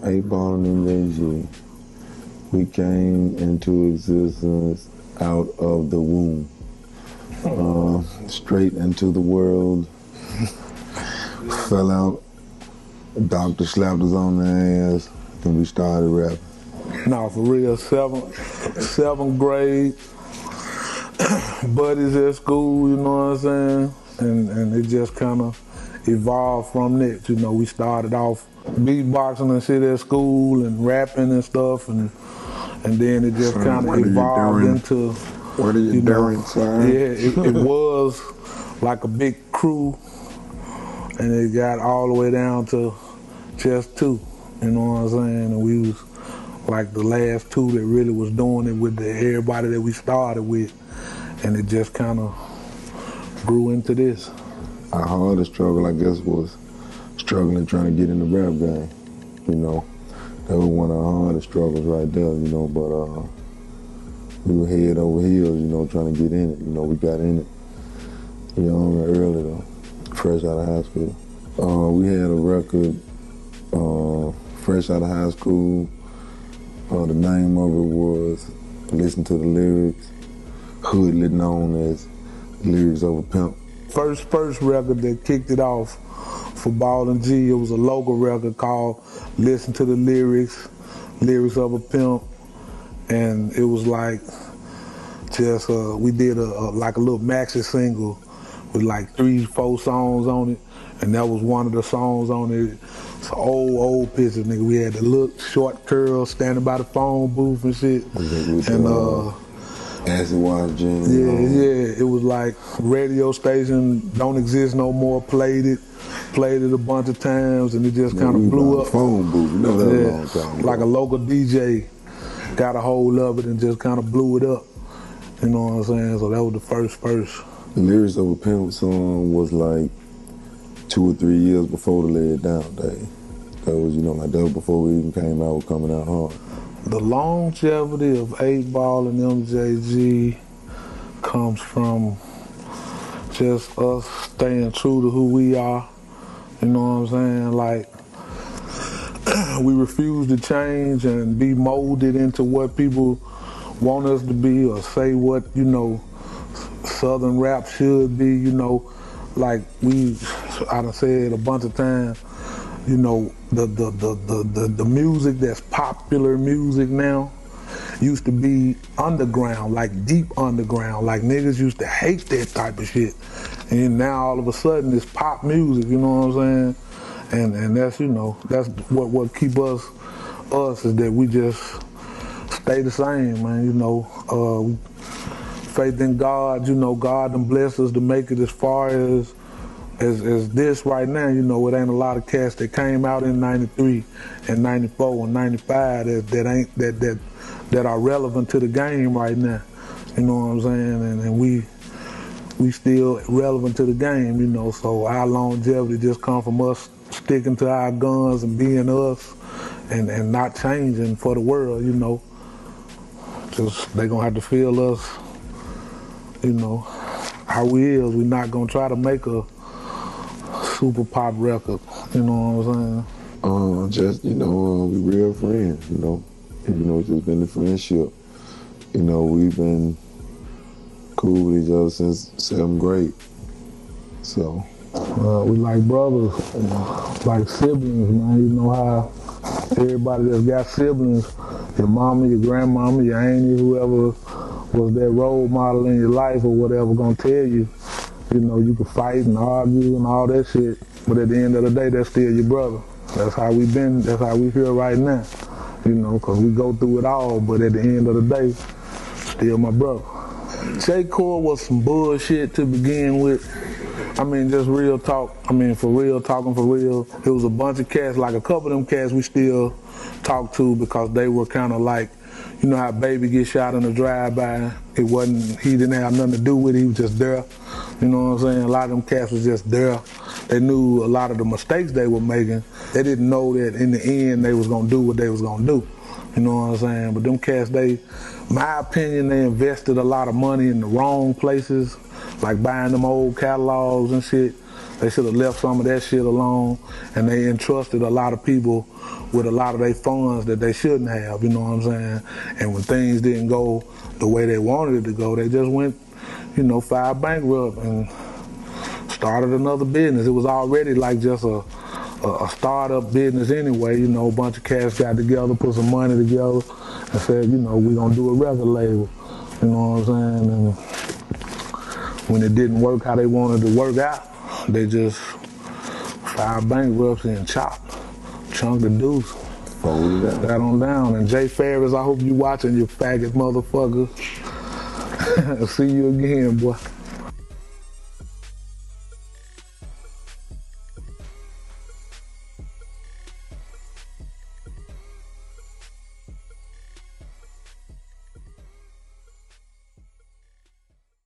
Ball MJG, we came into existence out of the womb, straight into the world, fell out, the doctor slapped us on the ass, and we started rapping. No, for real, seventh grade, buddies at school, you know what I'm saying? And it just kind of evolved from that. You know, we started off beatboxing and shit at school and rapping and stuff, and then it just kind of evolved into. What are you doing, son? Yeah, it was like a big crew, and it got all the way down to just two. You know what I'm saying? And we was like the last two that really was doing it with everybody that we started with, and it just kind of grew into this. Our hardest struggle, I guess, was struggling trying to get in the rap game. You know, that was one of our hardest struggles right there. You know, but we were head over heels. You know, trying to get in it. You know, we got in it young and early though, fresh out of high school. We had a record, fresh out of high school. The name of it was Listen to the Lyrics, hoodly known as Lyrics of a Pimp. First record that kicked it off for Ball MJG, it was a local record called Listen to the Lyrics, Lyrics of a Pimp, and it was like just, we did like a little maxi single with like 3-4 songs on it, and that was one of the songs on it. It's an old picture, nigga. We had the little short curls standing by the phone booth and shit. And acid wash jeans. Yeah, it was like radio station don't exist no more. Played it a bunch of times, and it just kind of blew up. Phone booth, you know that a long time ago. Like a local DJ got a hold of it and just kind of blew it up. You know what I'm saying? So that was the first. The Lyrics of a Pimp song was like 2 or 3 years before the Lay It Down day. That was, you know, like that was before we even came out with Coming Out Hard. The longevity of 8 Ball and MJG comes from just us staying true to who we are. You know what I'm saying? Like, we refuse to change and be molded into what people want us to be or say what, you know, Southern rap should be, you know. Like I done said a bunch of times, you know, the music that's popular music now used to be underground, like deep underground. Like niggas used to hate that type of shit. And now all of a sudden it's pop music, you know what I'm saying? And that's, you know, that's what keep us is that we just stay the same, man, you know. Faith in God, you know, God done blessed us to make it as far as this right now. You know, it ain't a lot of cats that came out in 93 and 94 and 95 that are relevant to the game right now. You know what I'm saying? And we still relevant to the game, you know, so our longevity just come from us sticking to our guns and being us and not changing for the world, you know. Just they gonna have to feel us, you know, how we is. We're not gonna try to make a super pop record, you know what I'm saying? Just, you know, we real friends, you know. You know, it's just been the friendship. You know, we've been cool with each other since 7th grade. So. We like brothers, like siblings, man. You know how everybody that's got siblings, your mama, your grandmama, your auntie, whoever was that role model in your life or whatever, gonna tell you, you know, you can fight and argue and all that shit, but at the end of the day, that's still your brother. That's how we been, that's how we feel right now, you know, because we go through it all, but at the end of the day, still my brother. J. Cole was some bullshit to begin with. I mean, just real talk. I mean, for real, talking for real. It was a bunch of cats, like a couple of them cats we still talk to because they were kind of like, you know how Baby get shot in a drive-by? It wasn't, he didn't have nothing to do with it, he was just there. You know what I'm saying? A lot of them cats was just there. They knew a lot of the mistakes they were making. They didn't know that in the end they was gonna do what they was gonna do. You know what I'm saying? But them cats, my opinion, they invested a lot of money in the wrong places, like buying them old catalogs and shit. They should have left some of that shit alone, and they entrusted a lot of people with a lot of their funds that they shouldn't have, you know what I'm saying? And when things didn't go the way they wanted it to go, they just went, you know, filed bankrupt and started another business. It was already like just a startup business anyway, you know, a bunch of cats got together, put some money together, and said, you know, we gonna do a record label, you know what I'm saying? And when it didn't work how they wanted to work out, they just filed bankruptcy and chopped, chunked the deuce. Folded out. Got on down. And Jay Ferris, I hope you watching, you faggot motherfucker. See you again, boy.